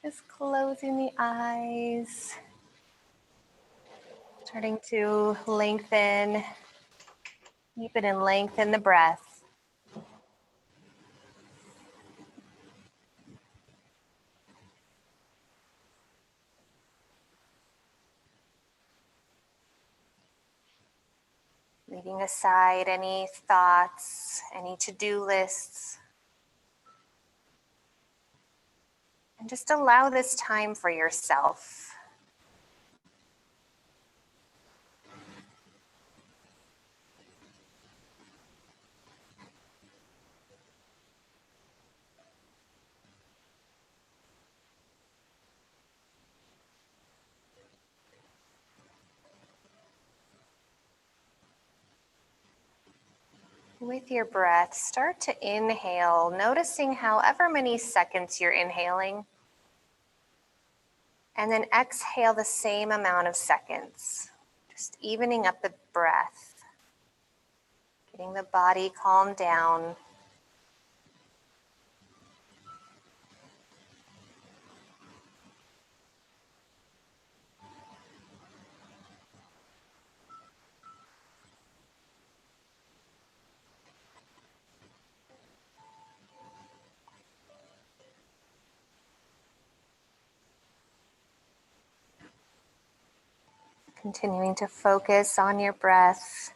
Just closing the eyes. Starting to lengthen, deepen and lengthen the breath. Leaving aside any thoughts, any to-do lists. And just allow this time for yourself. With your breath, start to inhale, noticing however many seconds you're inhaling. And then exhale the same amount of seconds. Just evening up the breath. Getting the body calmed down. Continuing to focus on your breath.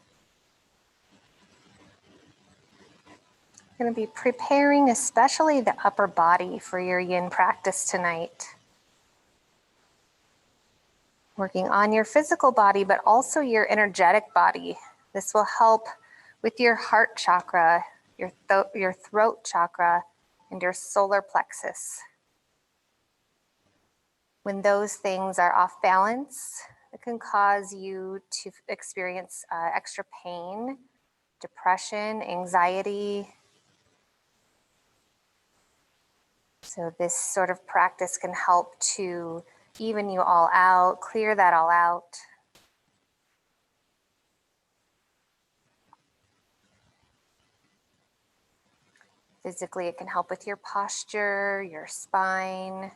You're going to be preparing especially the upper body for your yin practice tonight. Working on your physical body, but also your energetic body. This will help with your heart chakra, your throat chakra, and your solar plexus. When those things are off balance, it can cause you to experience extra pain, depression, anxiety. So this sort of practice can help to even you all out, clear that all out. Physically, it can help with your posture, your spine.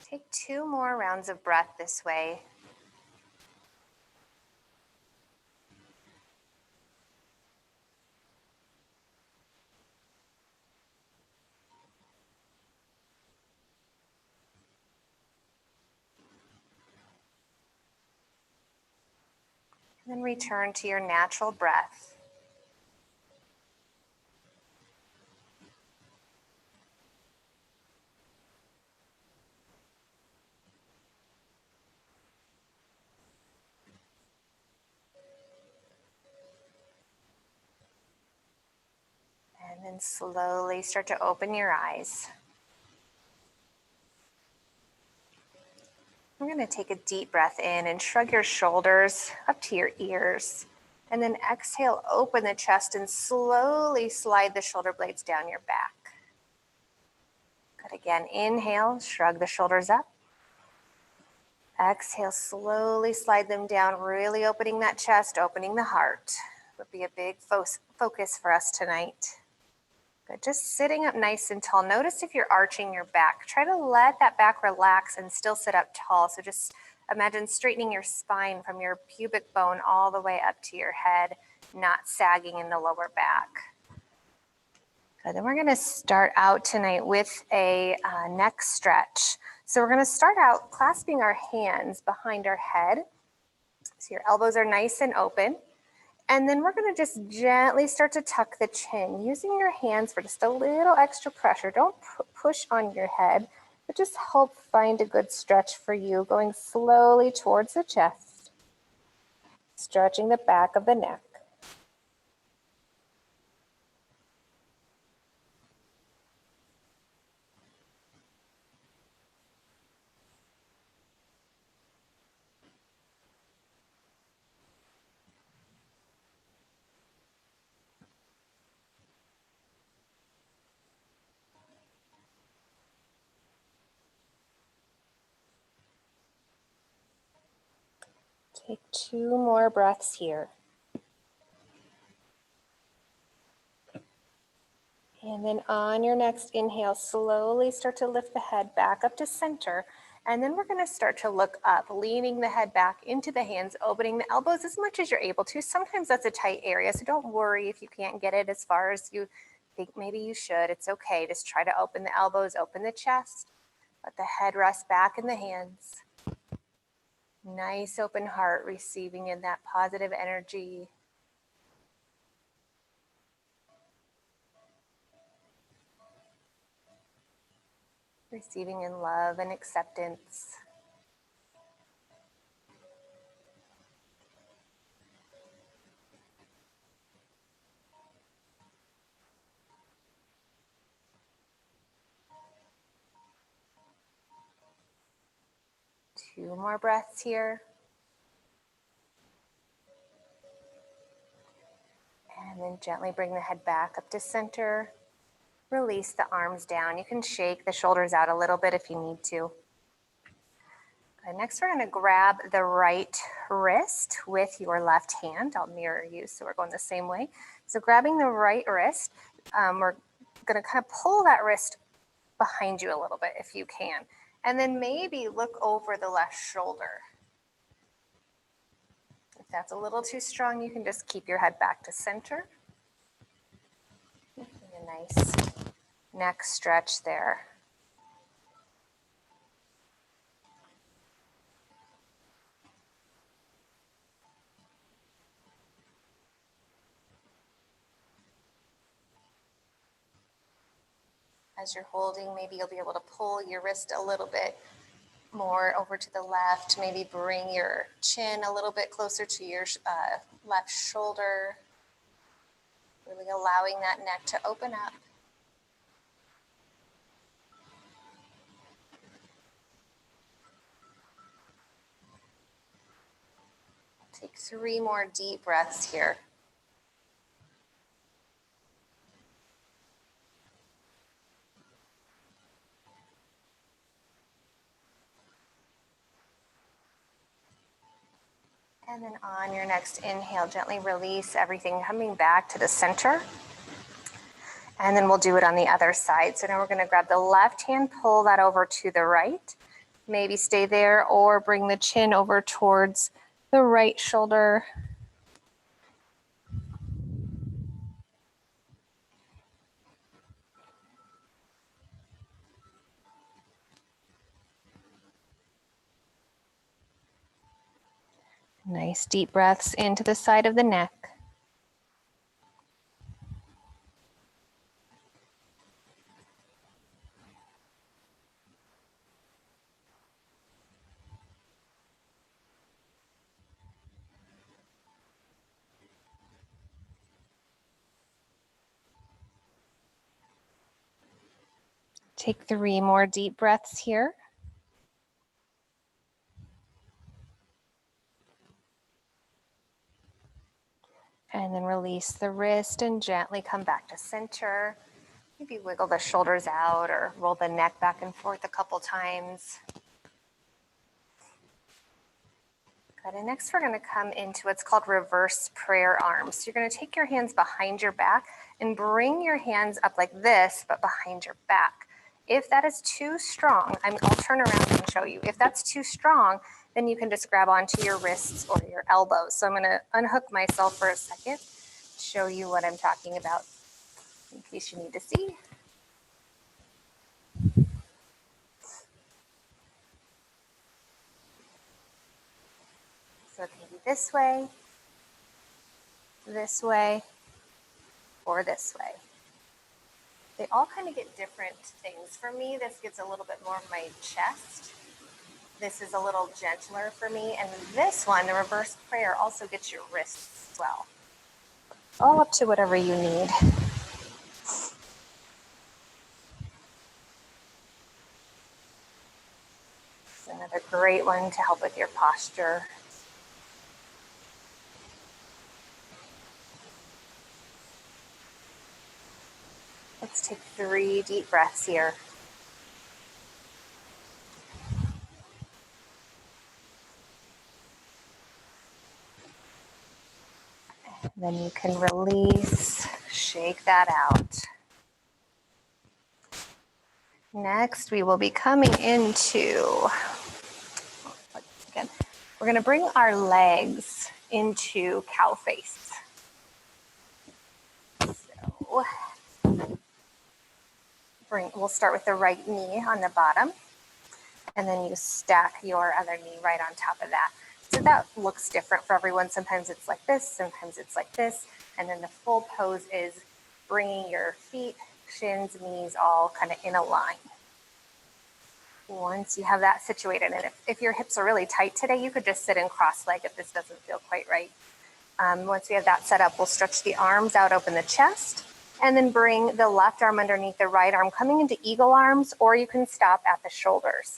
Take 2 more rounds of breath this way. And then return to your natural breath. And then slowly start to open your eyes. We're going to take a deep breath in and shrug your shoulders up to your ears. And then exhale, open the chest and slowly slide the shoulder blades down your back. Good. Again, inhale, shrug the shoulders up. Exhale, slowly slide them down, really opening that chest, opening the heart. Would be a big focus for us tonight. Good. Just sitting up nice and tall. Notice if you're arching your back. Try to let that back relax and still sit up tall. So just imagine straightening your spine from your pubic bone all the way up to your head, not sagging in the lower back. Good. Then we're going to start out tonight with a neck stretch. So we're going to start out clasping our hands behind our head. So your elbows are nice and open. And then we're going to just gently start to tuck the chin, using your hands for just a little extra pressure. Don't push on your head, but just help find a good stretch for you, going slowly towards the chest, stretching the back of the neck. Take 2 more breaths here. And then on your next inhale, slowly start to lift the head back up to center. And then we're going to start to look up, leaning the head back into the hands, opening the elbows as much as you're able to. Sometimes that's a tight area, so don't worry if you can't get it as far as you think maybe you should. It's okay. Just try to open the elbows, open the chest. Let the head rest back in the hands. Nice open heart, receiving in that positive energy. Receiving in love and acceptance. Two more breaths here. And then gently bring the head back up to center. Release the arms down. You can shake the shoulders out a little bit if you need to. Okay, next we're going to grab the right wrist with your left hand. I'll mirror you so we're going the same way. So grabbing the right wrist, we're going to kind of pull that wrist behind you a little bit if you can. And then maybe look over the left shoulder. If that's a little too strong, you can just keep your head back to center. A nice neck stretch there. As you're holding, maybe you'll be able to pull your wrist a little bit more over to the left. Maybe bring your chin a little bit closer to your left shoulder. Really allowing that neck to open up. Take 3 more deep breaths here. And then on your next inhale, gently release everything, coming back to the center. And then we'll do it on the other side. So now we're going to grab the left hand, pull that over to the right. Maybe stay there or bring the chin over towards the right shoulder. Nice deep breaths into the side of the neck. Take 3 more deep breaths here. And then release the wrist and gently come back to center. Maybe wiggle the shoulders out or roll the neck back and forth a couple times. Good, and next we're going to come into what's called reverse prayer arms. So you're going to take your hands behind your back and bring your hands up like this, but behind your back. If that is too strong, I'll turn around and show you. If that's too strong, then you can just grab onto your wrists or your elbows. So I'm going to unhook myself for a second, show you what I'm talking about in case you need to see. So it can be this way, or this way. They all kind of get different things. For me, this gets a little bit more of my chest. This is a little gentler for me. And this one, the reverse prayer, also gets your wrists as well. All up to whatever you need. Another great one to help with your posture. Let's take 3 deep breaths here. Then you can release, shake that out. Next, we will be coming into, again, we're going to bring our legs into cow face. So, we'll start with the right knee on the bottom, and then you stack your other knee right on top of that. So that looks different for everyone. Sometimes it's like this, sometimes it's like this. And then the full pose is bringing your feet, shins, knees all kind of in a line. Once you have that situated, and if your hips are really tight today, you could just sit in cross-legged if this doesn't feel quite right. Once we have that set up, we'll stretch the arms out, open the chest, and then bring the left arm underneath the right arm, coming into eagle arms, or you can stop at the shoulders.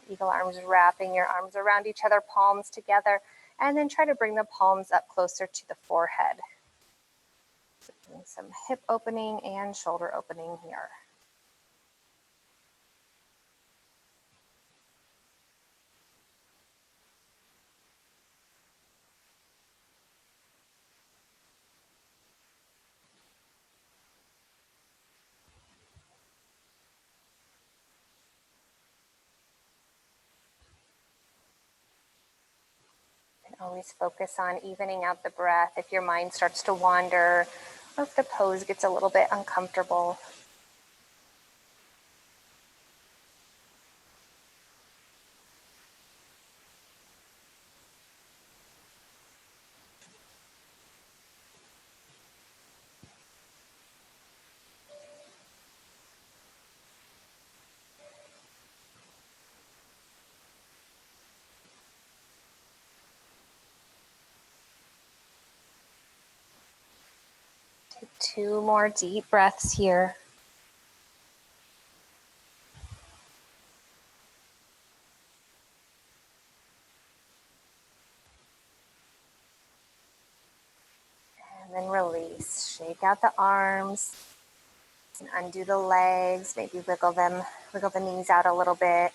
Eagle arms, wrapping your arms around each other, palms together, and then try to bring the palms up closer to the forehead. Doing some hip opening and shoulder opening here. Always focus on evening out the breath if your mind starts to wander or if the pose gets a little bit uncomfortable. Take 2 more deep breaths here. And then release. Shake out the arms and undo the legs. Maybe wiggle the knees out a little bit.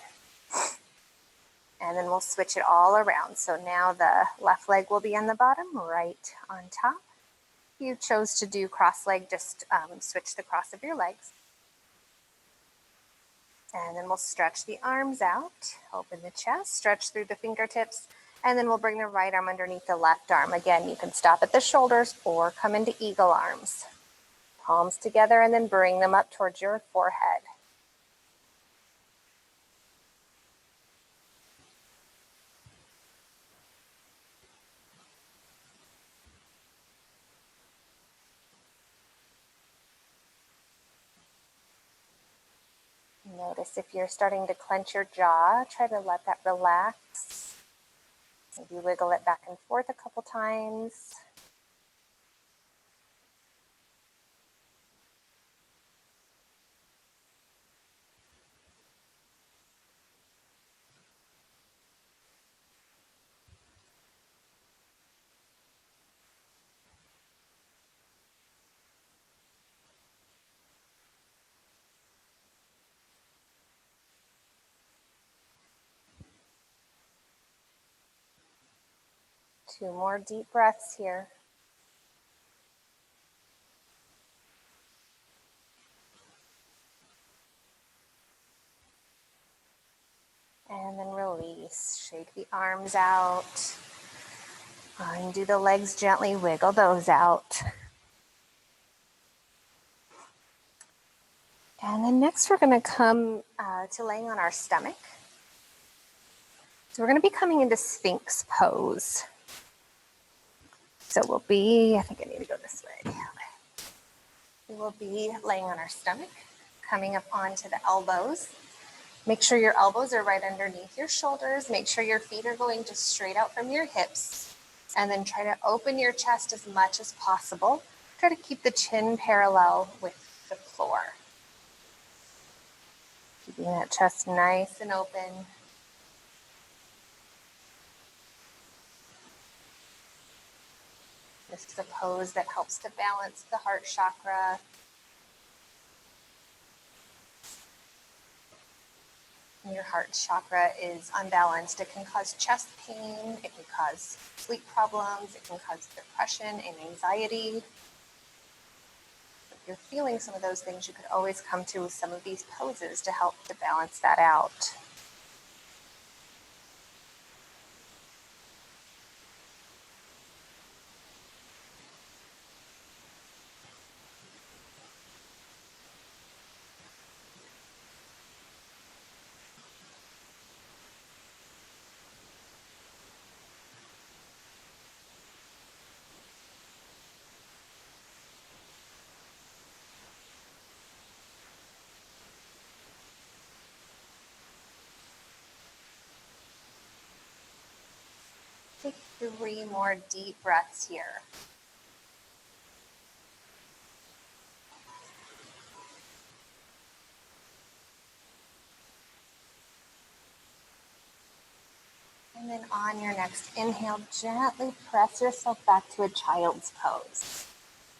And then we'll switch it all around. So now the left leg will be on the bottom, right on top. If you chose to do cross leg, just switch the cross of your legs. And then we'll stretch the arms out, open the chest, stretch through the fingertips, and then we'll bring the right arm underneath the left arm. Again, you can stop at the shoulders or come into eagle arms. Palms together and then bring them up towards your forehead. Notice if you're starting to clench your jaw, try to let that relax. Maybe wiggle it back and forth a couple times. Two more deep breaths here. And then release. Shake the arms out. Undo the legs gently, wiggle those out. And then next we're going to come to laying on our stomach. So we're going to be coming into Sphinx pose. So we'll be, I think I need to go this way. We will be laying on our stomach, coming up onto the elbows. Make sure your elbows are right underneath your shoulders. Make sure your feet are going just straight out from your hips. And then try to open your chest as much as possible. Try to keep the chin parallel with the floor. Keeping that chest nice and open. This is a pose that helps to balance the heart chakra. your heart chakra is unbalanced, it can cause chest pain, it can cause sleep problems, it can cause depression and anxiety. If you're feeling some of those things, you could always come to some of these poses to help to balance that out. Take 3 more deep breaths here. And then on your next inhale, gently press yourself back to a child's pose.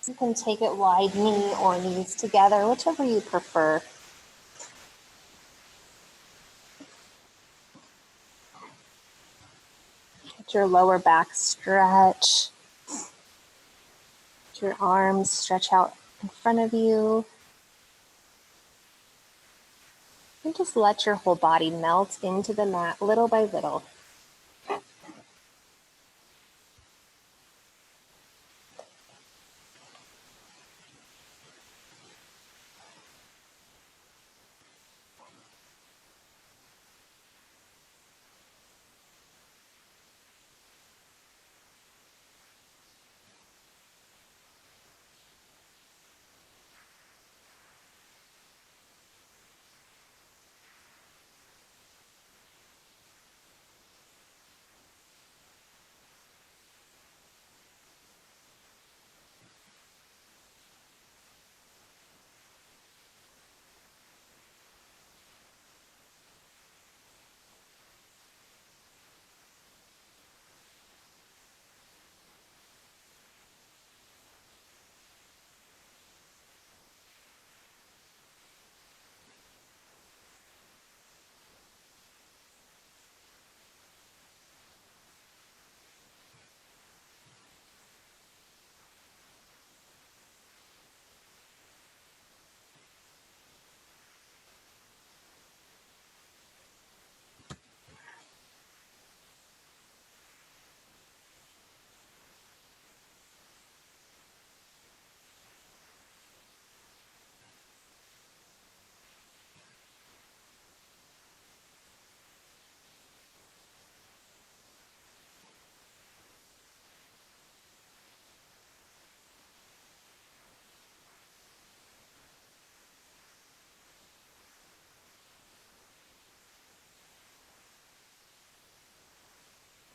You can take it wide knee or knees together, whichever you prefer. Let your lower back stretch. Let your arms stretch out in front of you. And just let your whole body melt into the mat little by little.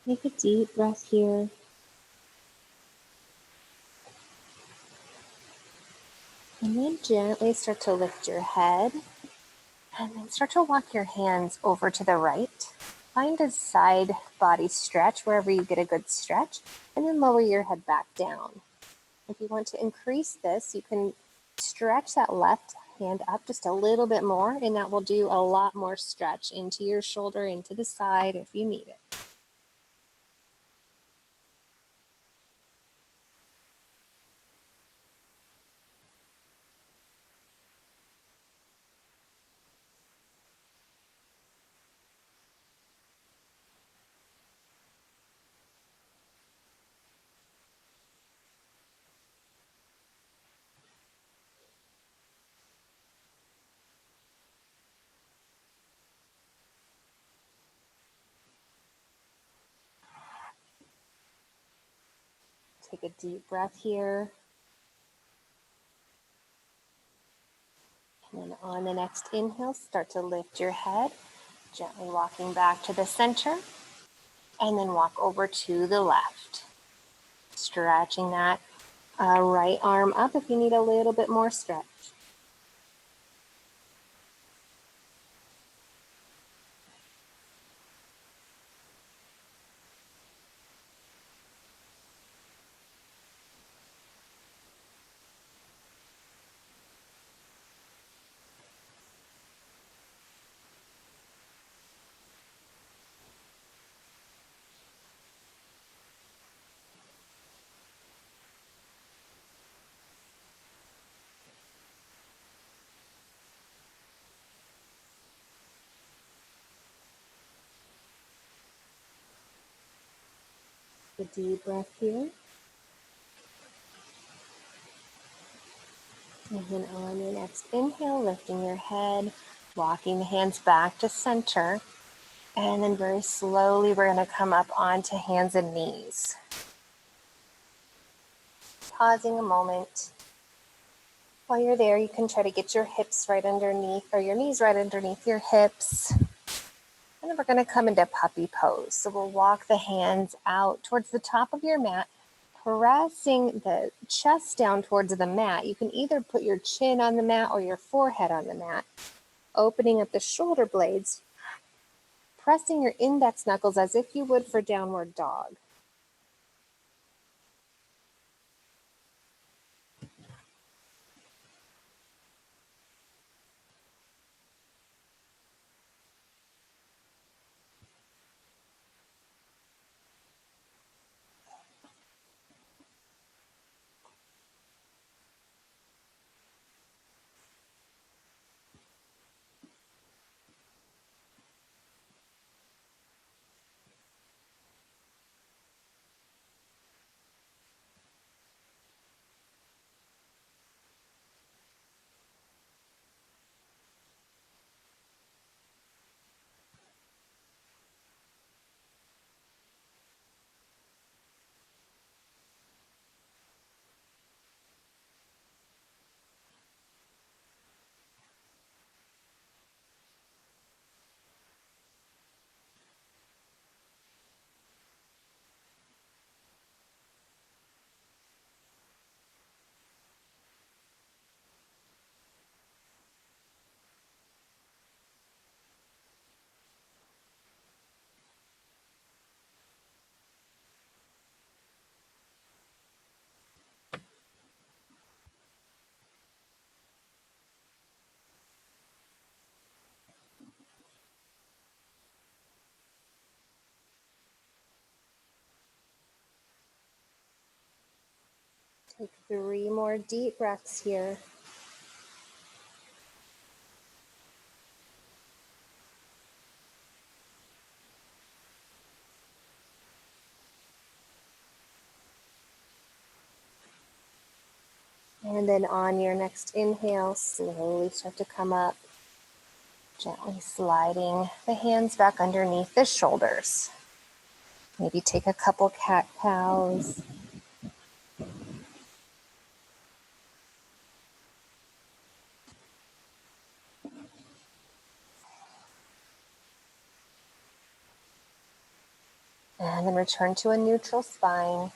Take a deep breath here. And then gently start to lift your head. And then start to walk your hands over to the right. Find a side body stretch wherever you get a good stretch. And then lower your head back down. If you want to increase this, you can stretch that left hand up just a little bit more, and that will do a lot more stretch into your shoulder, into the side if you need it. Take a deep breath here. And then on the next inhale, start to lift your head, gently walking back to the center, and then walk over to the left. Stretching that right arm up if you need a little bit more stretch. A deep breath here. And then on your next inhale, lifting your head, walking the hands back to center. And then very slowly, we're going to come up onto hands and knees. Pausing a moment. While you're there, you can try to get your hips right underneath, or your knees right underneath your hips. And then we're going to come into puppy pose. So we'll walk the hands out towards the top of your mat, pressing the chest down towards the mat. You can either put your chin on the mat or your forehead on the mat, opening up the shoulder blades, pressing your index knuckles as if you would for downward dog. Take 3 more deep breaths here. And then on your next inhale, slowly start to come up, gently sliding the hands back underneath the shoulders. Maybe take a couple cat cows. And then return to a neutral spine.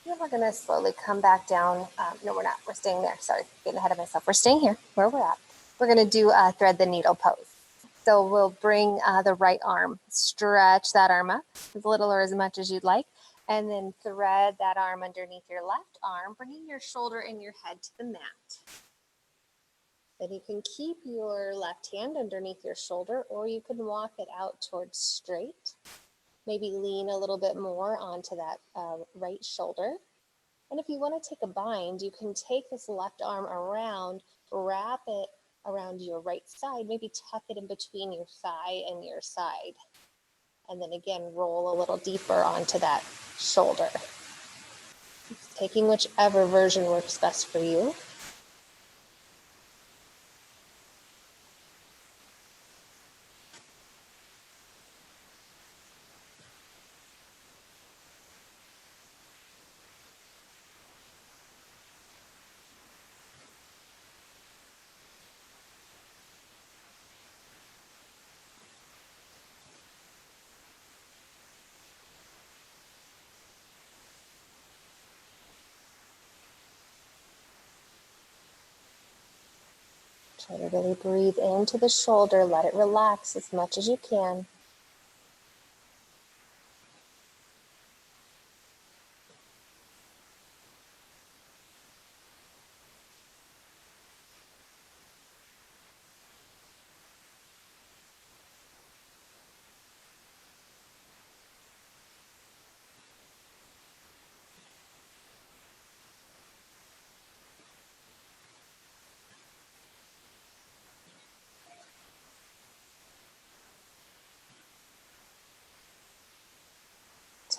And we're going to slowly come back down. No, we're not. We're staying there. Sorry, getting ahead of myself. We're staying here where we're at. We're going to do a thread the needle pose. So we'll bring the right arm, stretch that arm up as little or as much as you'd like, and then thread that arm underneath your left arm, bringing your shoulder and your head to the mat. Then you can keep your left hand underneath your shoulder, or you can walk it out towards straight. Maybe lean a little bit more onto that right shoulder. And if you want to take a bind, you can take this left arm around, wrap it around your right side, maybe tuck it in between your thigh and your side. And then again, roll a little deeper onto that shoulder. Taking whichever version works best for you. Try to really breathe into the shoulder, let it relax as much as you can.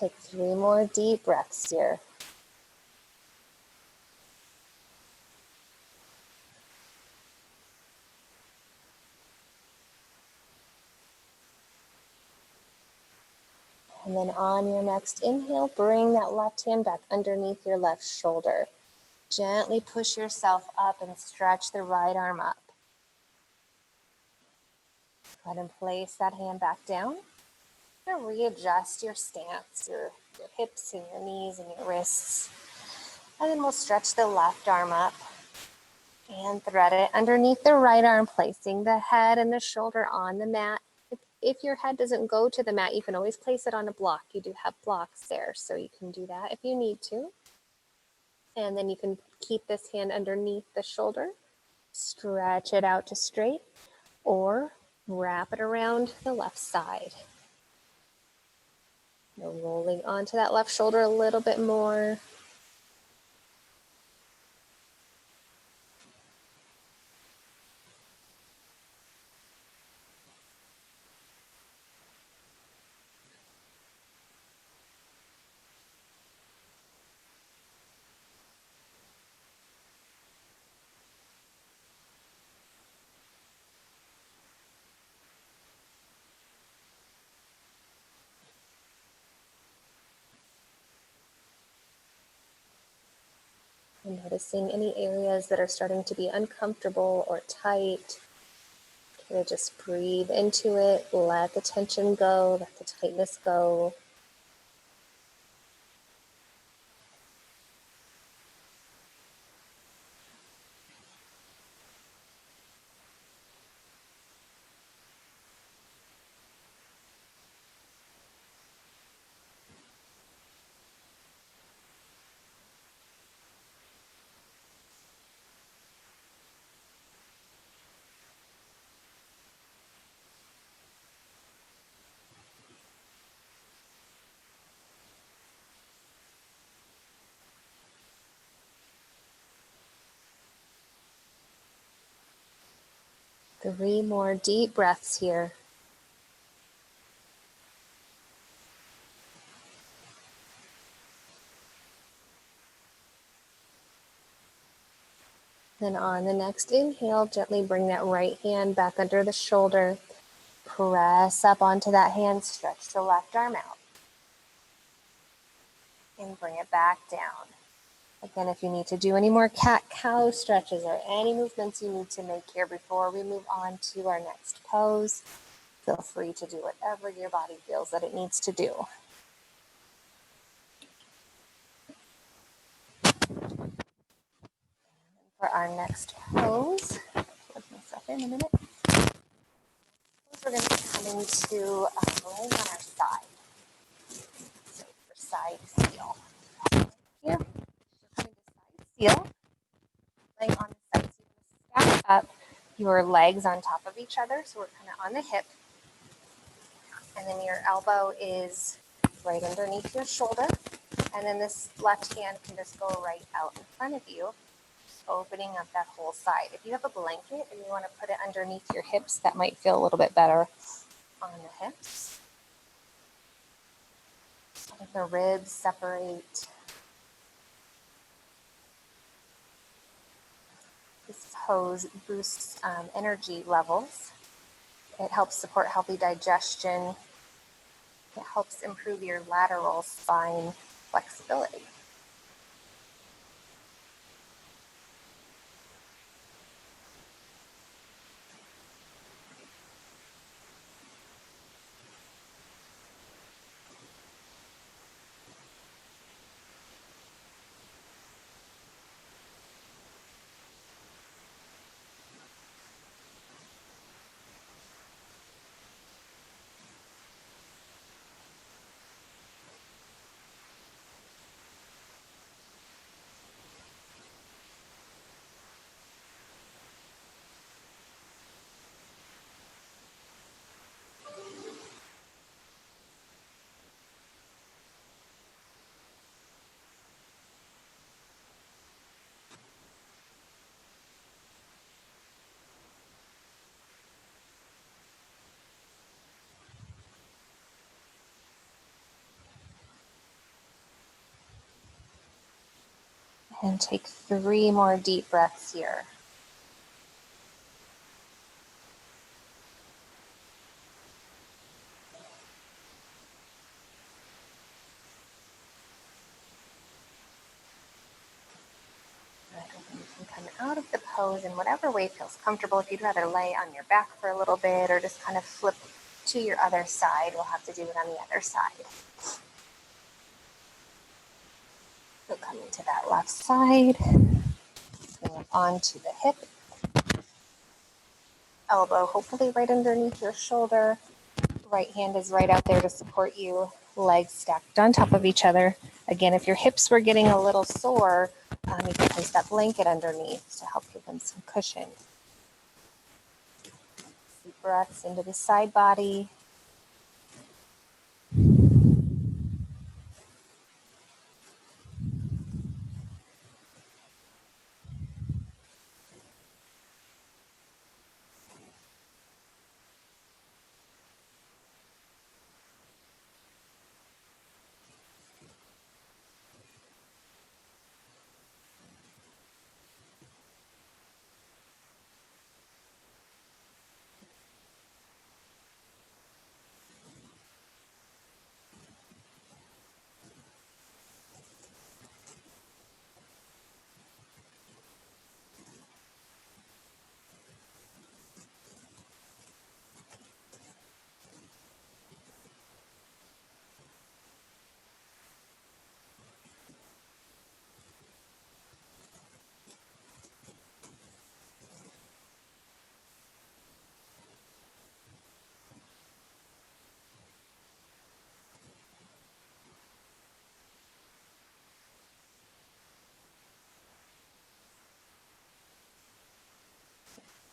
Take 3 more deep breaths here. And then on your next inhale, bring that left hand back underneath your left shoulder. Gently push yourself up and stretch the right arm up. Go ahead and place that hand back down. And readjust your stance, your hips and your knees and your wrists. And then we'll stretch the left arm up and thread it underneath the right arm, placing the head and the shoulder on the mat. If your head doesn't go to the mat, you can always place it on a block. You do have blocks there, so you can do that if you need to. And then you can keep this hand underneath the shoulder, stretch it out to straight, or wrap it around the left side. Now rolling onto that left shoulder a little bit more. And noticing any areas that are starting to be uncomfortable or tight. Just breathe into it, let the tension go, let the tightness go. Three more deep breaths here. Then on the next inhale, gently bring that right hand back under the shoulder. Press up onto that hand, stretch the left arm out. And bring it back down. Again, if you need to do any more cat-cow stretches or any movements you need to make here before we move on to our next pose, feel free to do whatever your body feels that it needs to do. For our next pose, plug myself in a minute. We're going to come into laying on our side. So for side seal. Here, we're coming to side seal. Laying on the side, so you're going to stack up your legs on top of each other. So we're kind of on the hip. And then your elbow is right underneath your shoulder. And then this left hand can just go right out in front of you, opening up that whole side. If you have a blanket and you want to put it underneath your hips, that might feel a little bit better on the hips. Let the ribs separate. This pose boosts energy levels. It helps support healthy digestion. It helps improve your lateral spine flexibility. And take 3 more deep breaths here. You can come out of the pose in whatever way feels comfortable. If you'd rather lay on your back for a little bit or just kind of flip to your other side, we'll have to do it on the other side. So coming to that left side, bring it onto the hip, elbow hopefully right underneath your shoulder. Right hand is right out there to support you, legs stacked on top of each other. Again, if your hips were getting a little sore, you can place that blanket underneath to help give them some cushion. Deep breaths into the side body.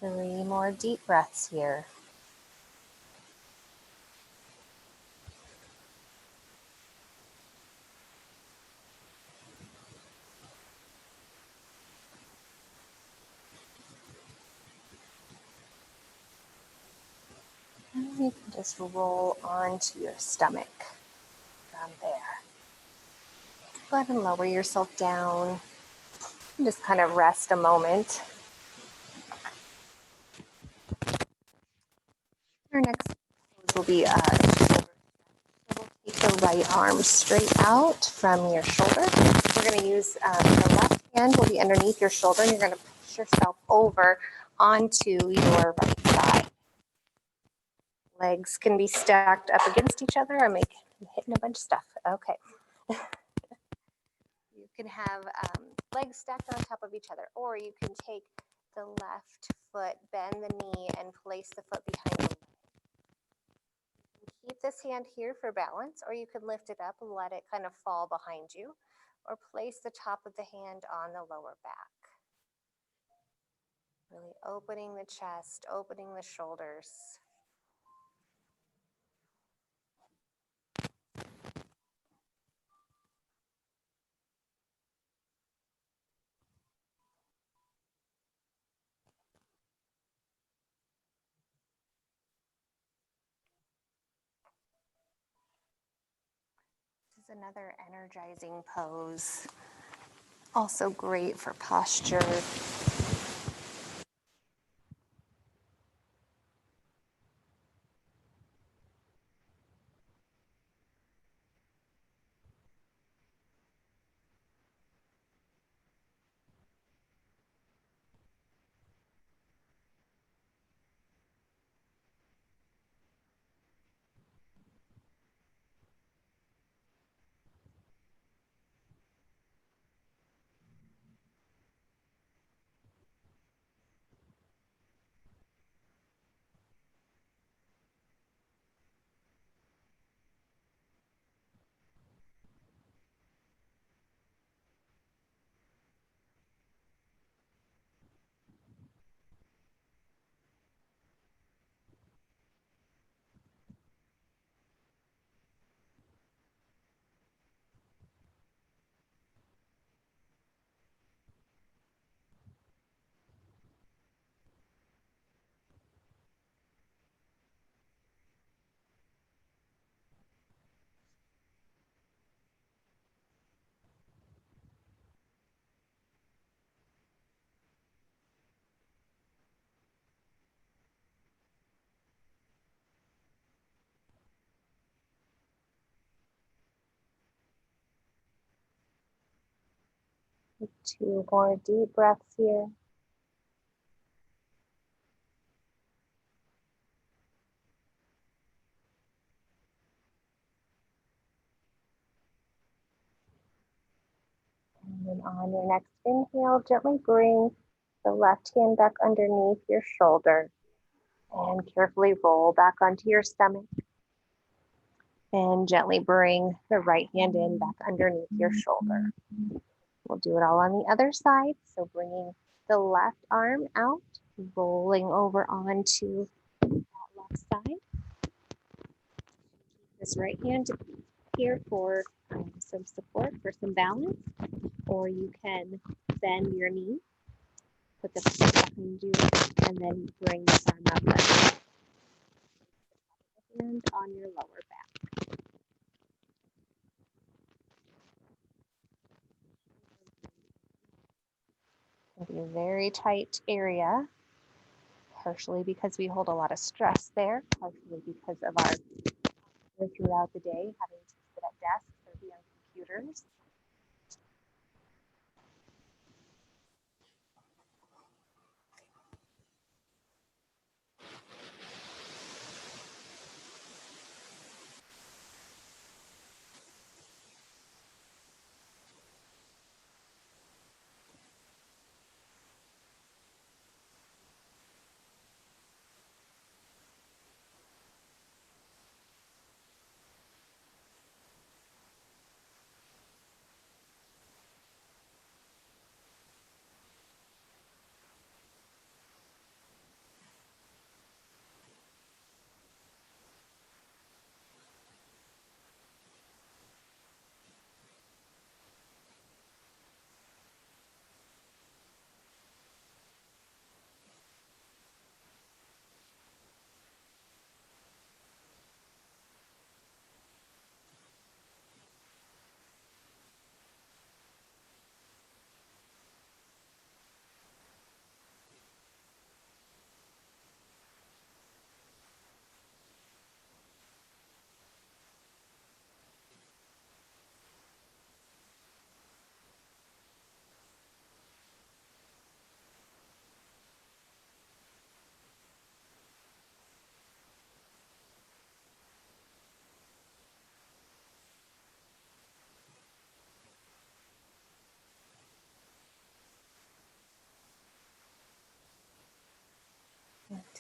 Three more deep breaths here. And you can just roll onto your stomach from there. Go ahead and lower yourself down. And just kind of rest a moment. Our next pose will be shoulder. So we'll take the right arm straight out from your shoulder. We're going to use the left hand will be underneath your shoulder, and you're going to push yourself over onto your right side. Legs can be stacked up against each other. I'm hitting a bunch of stuff. Okay. You can have legs stacked on top of each other, or you can take the left foot, bend the knee, and place the foot behind the leg. Keep this hand here for balance, or you could lift it up and let it kind of fall behind you, or place the top of the hand on the lower back. Really opening the chest, opening the shoulders. This is another energizing pose. Also great for posture. Take 2 more deep breaths here. And then on your next inhale, gently bring the left hand back underneath your shoulder and carefully roll back onto your stomach. And gently bring the right hand in back underneath your shoulder. We'll do it all on the other side. So bringing the left arm out, rolling over onto that left side. This right hand here for some support, for some balance, or you can bend your knee, put the foot behind you, and then bring this arm up and on your lower back. It'll be a very tight area, partially because we hold a lot of stress there, partially because of our throughout the day, having to sit at desks or be on computers.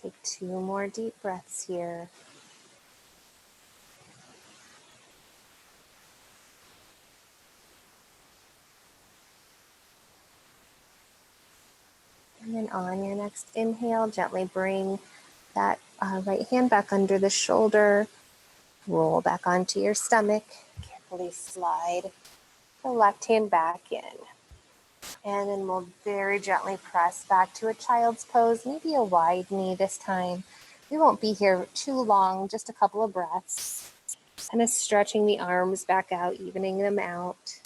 Take 2 more deep breaths here. And then on your next inhale, gently bring that right hand back under the shoulder, roll back onto your stomach, carefully slide the left hand back in. And then we'll very gently press back to a child's pose, maybe a wide knee this time. We won't be here too long, just a couple of breaths. Kind of stretching the arms back out, evening them out.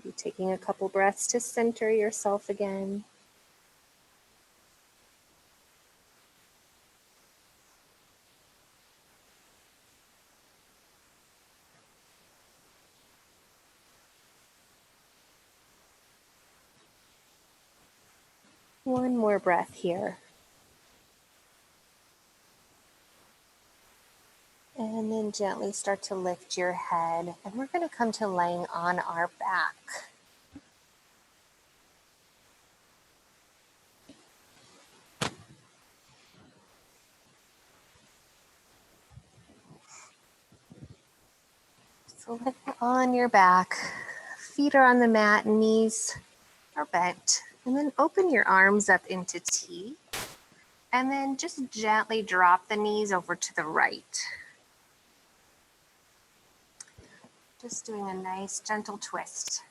You're taking a couple breaths to center yourself again. One more breath here. And then gently start to lift your head. And we're going to come to laying on our back. So lay on your back. Feet are on the mat, knees are bent. And then open your arms up into T. And then just gently drop the knees over to the right. Just doing a nice gentle twist.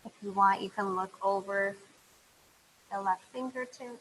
If you want, you can look over the left fingertip.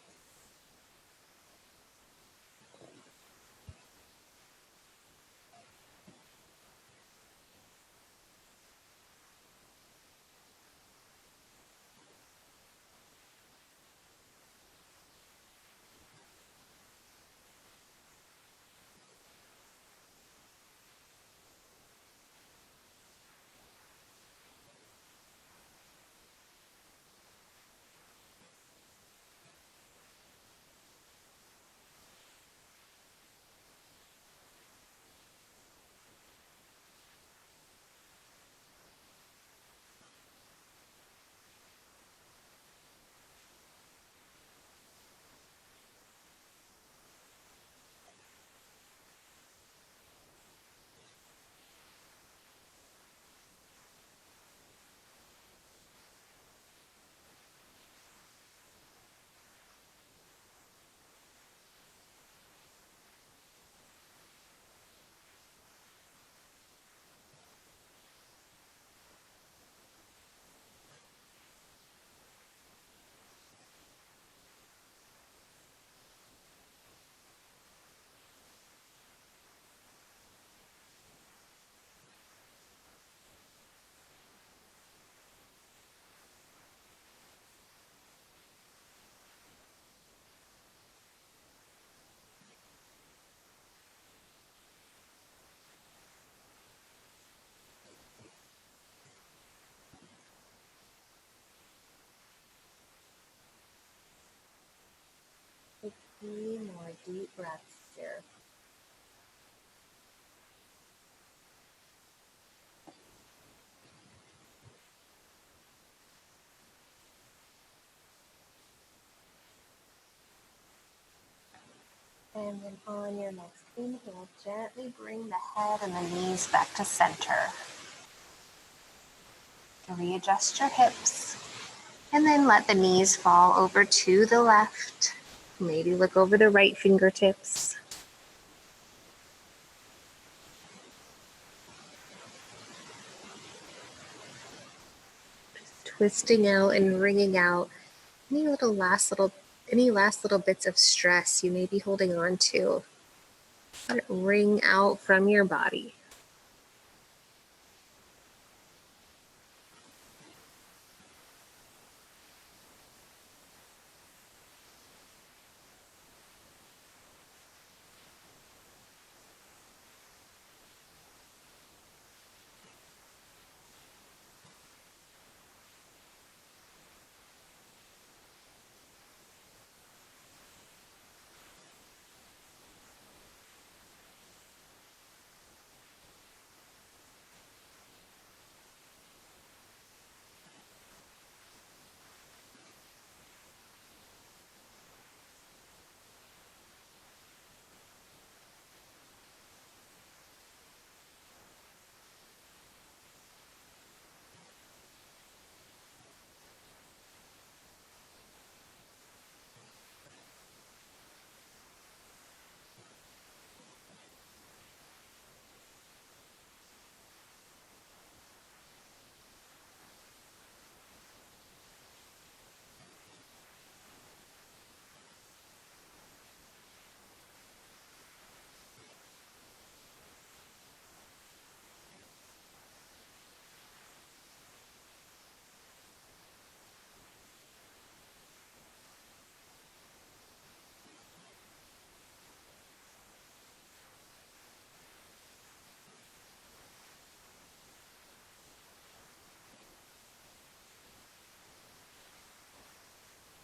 3 more deep breaths here. And then on your next inhale, gently bring the head and the knees back to center. Readjust your hips. And then let the knees fall over to the left. Maybe look over the right fingertips. Twisting out and wringing out any last little bits of stress you may be holding on to. Let it wring out from your body.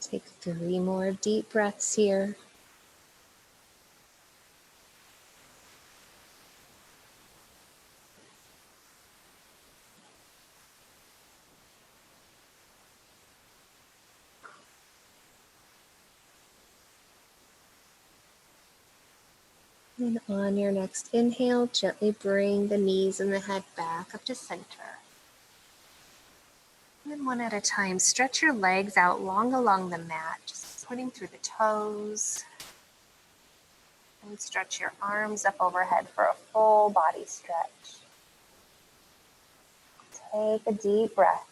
Take 3 more deep breaths here. And on your next inhale, gently bring the knees and the head back up to center. And then one at a time, stretch your legs out long along the mat, just putting through the toes. And stretch your arms up overhead for a full body stretch. Take a deep breath.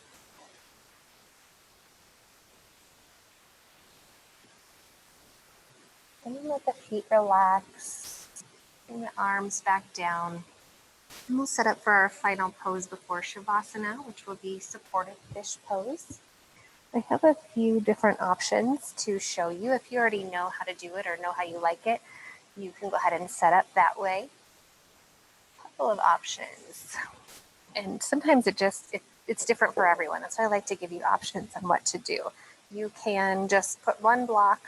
And let the feet relax. Bring the arms back down. And we'll set up for our final pose before Shavasana, which will be supported fish pose. I have a few different options to show you. If you already know how to do it or know how you like it, you can go ahead and set up that way. A couple of options. And sometimes it's different for everyone. That's why I like to give you options on what to do. You can just put one block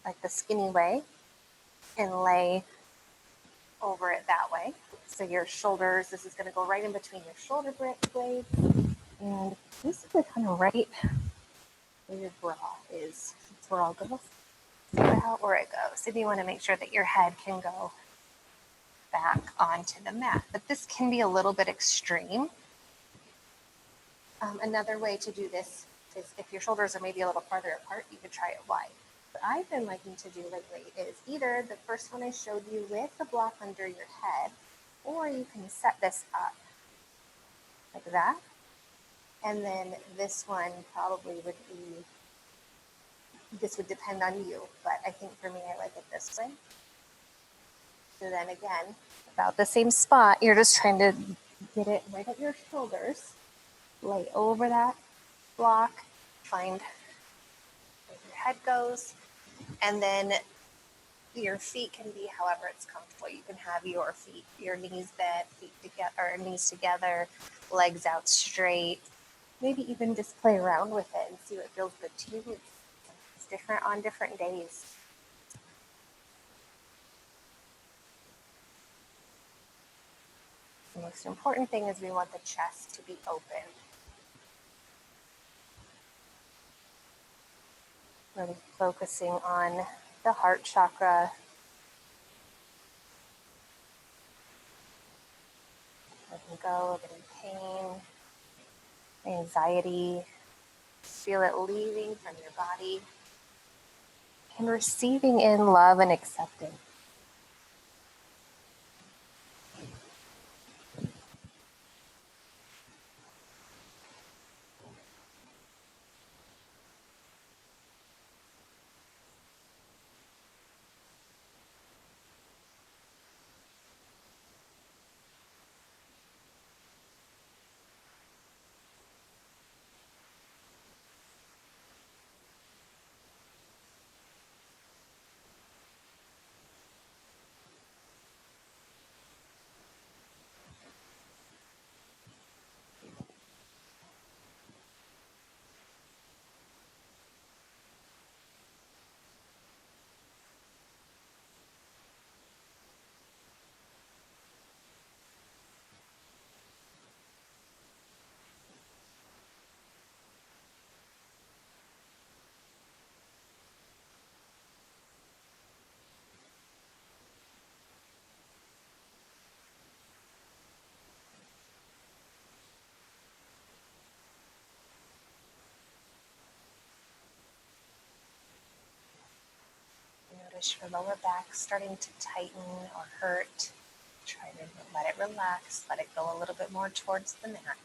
like the skinny way and lay over it that way. So your shoulders, this is going to go right in between your shoulder blades, and this is kind of right where your bra is. That's where I'll go. About where it goes. If you want to make sure that your head can go back onto the mat, but this can be a little bit extreme. Another way to do this is if your shoulders are maybe a little farther apart, you could try it wide. What I've been liking to do lately is either the first one I showed you with the block under your head, or you can set this up like that. And then this one probably would be, this would depend on you, but I think for me, I like it this way. So then again, about the same spot, you're just trying to get it right at your shoulders, lay over that block, find where your head goes, and then your feet can be however it's comfortable. You can have your feet, your knees bent, feet together, or knees together, legs out straight. Maybe even just play around with it and see what feels good to you. It's different on different days. The most important thing is we want the chest to be open. Really focusing on the heart chakra. Letting go of any pain, anxiety. Feel it leaving from your body and receiving in love and acceptance. Notice your lower back starting to tighten or hurt. Try to let it relax, let it go a little bit more towards the mat.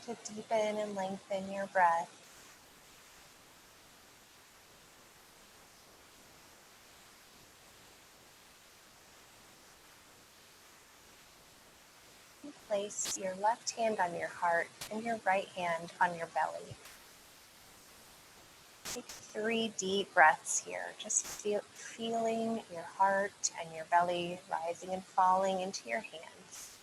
Start to deepen and lengthen your breath. Place your left hand on your heart and your right hand on your belly. Take 3 deep breaths here, just feeling your heart and your belly rising and falling into your hands.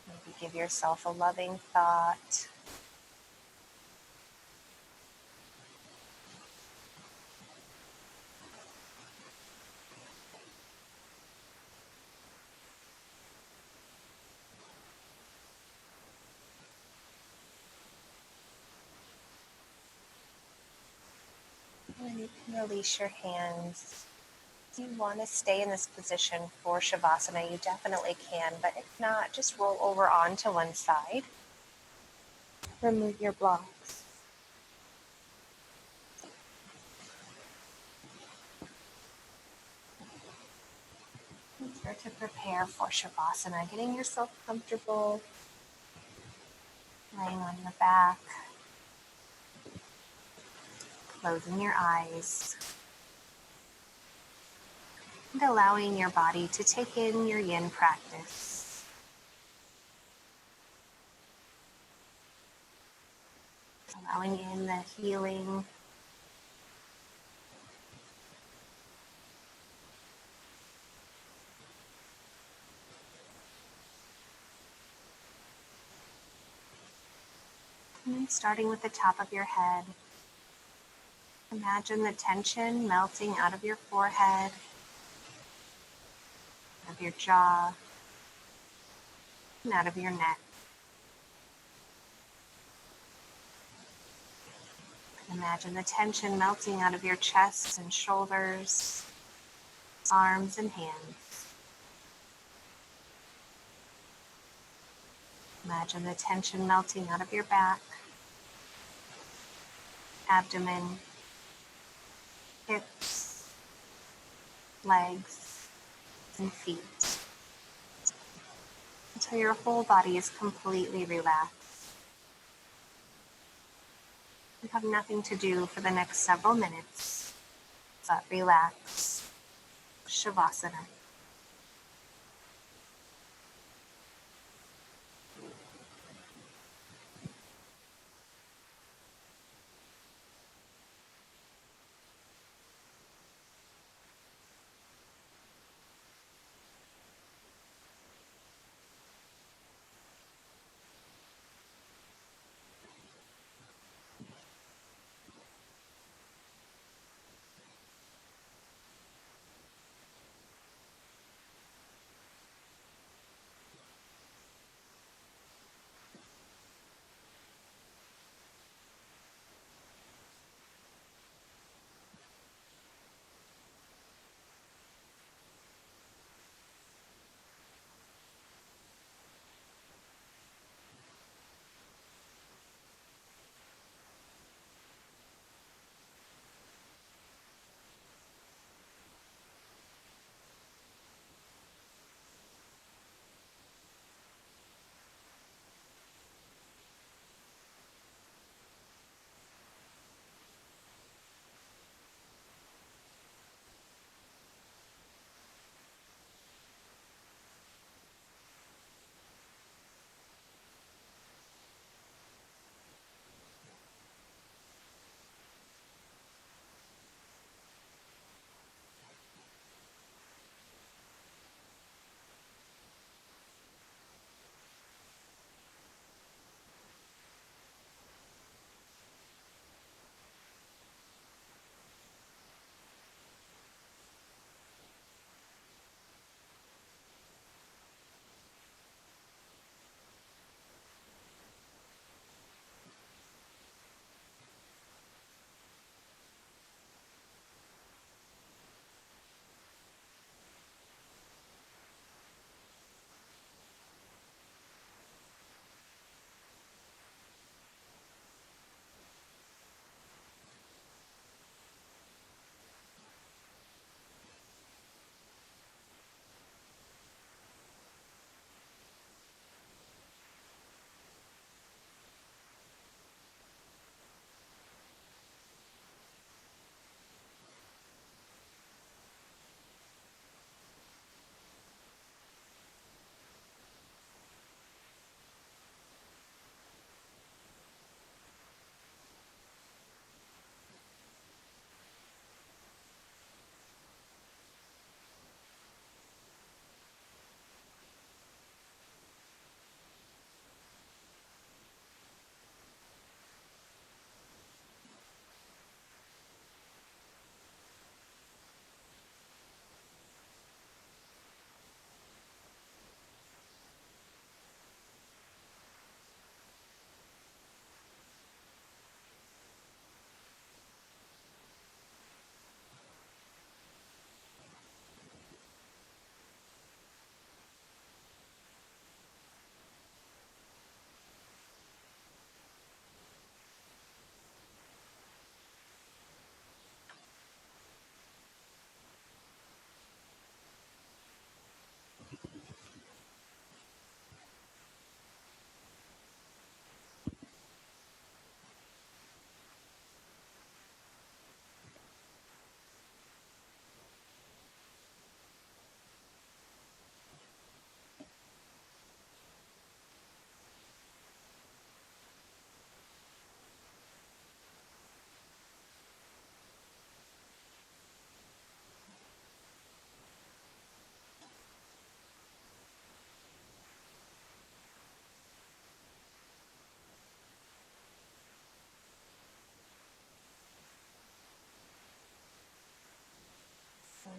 Maybe give yourself a loving thought. And you can release your hands. If you want to stay in this position for Shavasana, you definitely can, but if not, just roll over onto one side. Remove your blocks. And start to prepare for Shavasana, getting yourself comfortable, laying on your back. Closing your eyes and allowing your body to take in your yin practice. Allowing in the healing, and then starting with the top of your head. Imagine the tension melting out of your forehead, out of your jaw, and out of your neck. Imagine the tension melting out of your chest and shoulders, arms and hands. Imagine the tension melting out of your back, abdomen, hips, legs, and feet, until your whole body is completely relaxed. You have nothing to do for the next several minutes but relax. Shavasana.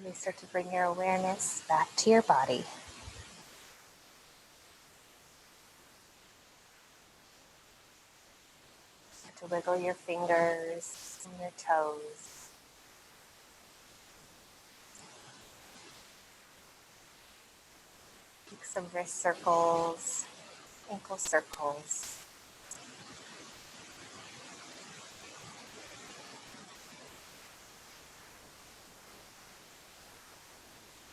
Really start to bring your awareness back to your body. Start to wiggle your fingers and your toes. Make some wrist circles, ankle circles.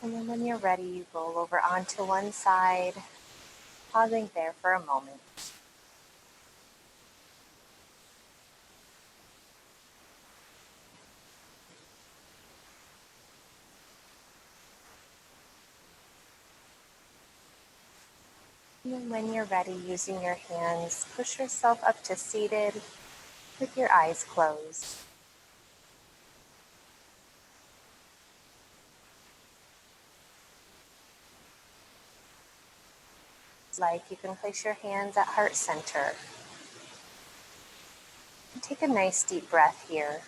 And then when you're ready, you roll over onto one side, pausing there for a moment. And then when you're ready, using your hands, push yourself up to seated with your eyes closed. Like you can place your hands at heart center. And take a nice deep breath here.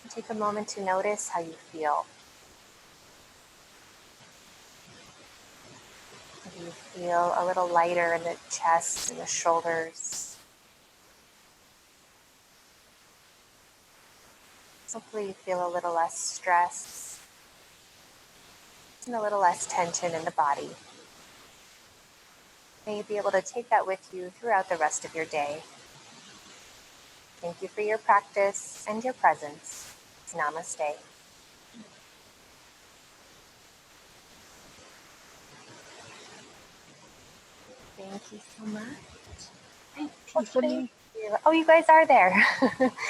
And take a moment to notice how you feel. Maybe you feel a little lighter in the chest and the shoulders. Hopefully you feel a little less stress and a little less tension in the body. May you be able to take that with you throughout the rest of your day. Thank you for your practice and your presence. Namaste. Thank you so much. Hey, Tiffany. Oh, you guys are there.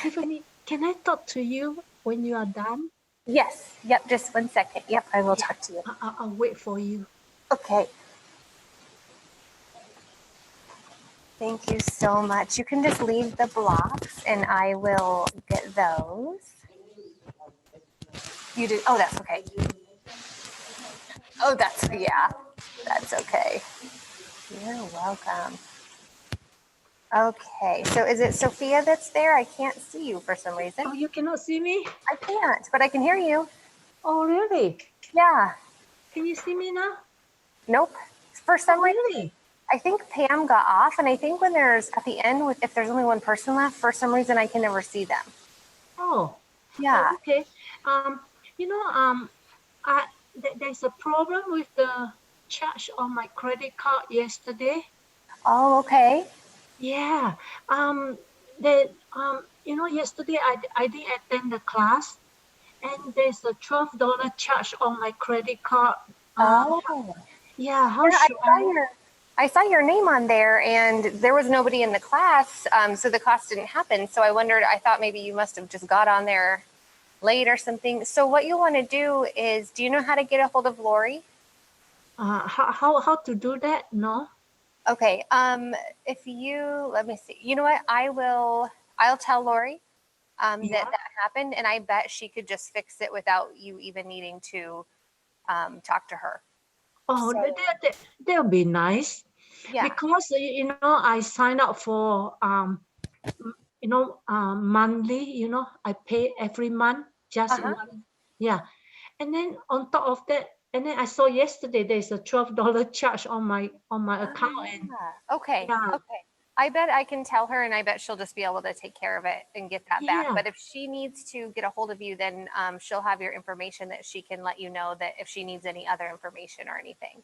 Tiffany, can I talk to you when you are done? Yes. Yep. Just 1 second. Yep. I will talk to you. I'll wait for you. Okay. Thank you so much. You can just leave the blocks and I will get those. You did. Oh, that's okay. Oh, that's okay. You're welcome. Okay, so is it Sophia that's there? I can't see you for some reason. Oh, you cannot see me? I can't, but I can hear you. Oh, really? Yeah. Can you see me now? Nope. For some reason, Really? I think Pam got off, and I think when there's at the end, if there's only one person left, for some reason I can never see them. Oh. Yeah. Oh, okay. There's a problem with the charge on my credit card yesterday. Oh, okay. Yeah. Yesterday I didn't attend the class, and there's a $12 charge on my credit card. Oh. Yeah. How Yeah, should I saw your name on there, and there was nobody in the class, so the class didn't happen. So I thought maybe you must have just got on there late or something. So what you want to do is, do you know how to get a hold of Lori? How to do that? No. Okay. If you let me see. You know what? I'll tell Lori that happened, and I bet she could just fix it without you even needing to talk to her. Oh, So, that'll be nice. yeah. Because I sign up for monthly. I pay every month just one. Yeah, and then on top of that, and then I saw yesterday there's a $12 charge on my account. And Okay. Okay. I bet I can tell her, and I bet she'll just be able to take care of it and get that back. But if she needs to get a hold of you, then she'll have your information that she can let you know that if she needs any other information or anything.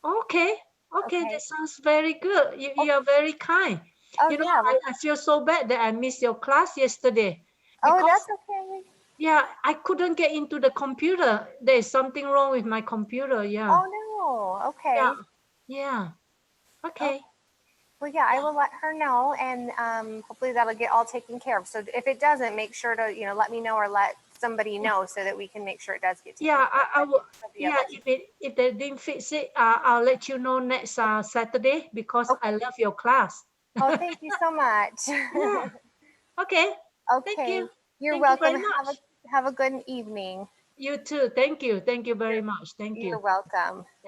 Okay, that sounds very good. You are very kind. Oh, yeah. I feel so bad that I missed your class yesterday. Oh, that's okay. Yeah, I couldn't get into the computer. There's something wrong with my computer. Yeah. Oh, no. Okay. Yeah. Okay. Well, yeah, I will let her know, and hopefully that'll get all taken care of. So if it doesn't, make sure to let me know or let somebody know so that we can make sure it does get taken care of. I will. Yeah, if they didn't fix it, I'll let you know next Saturday, because I love your class. Oh, thank you so much. Yeah. Okay. Okay. Thank you. You're Thank welcome. You very much. Have a good evening. You too. Thank you. Thank you very much. Thank you. You're welcome.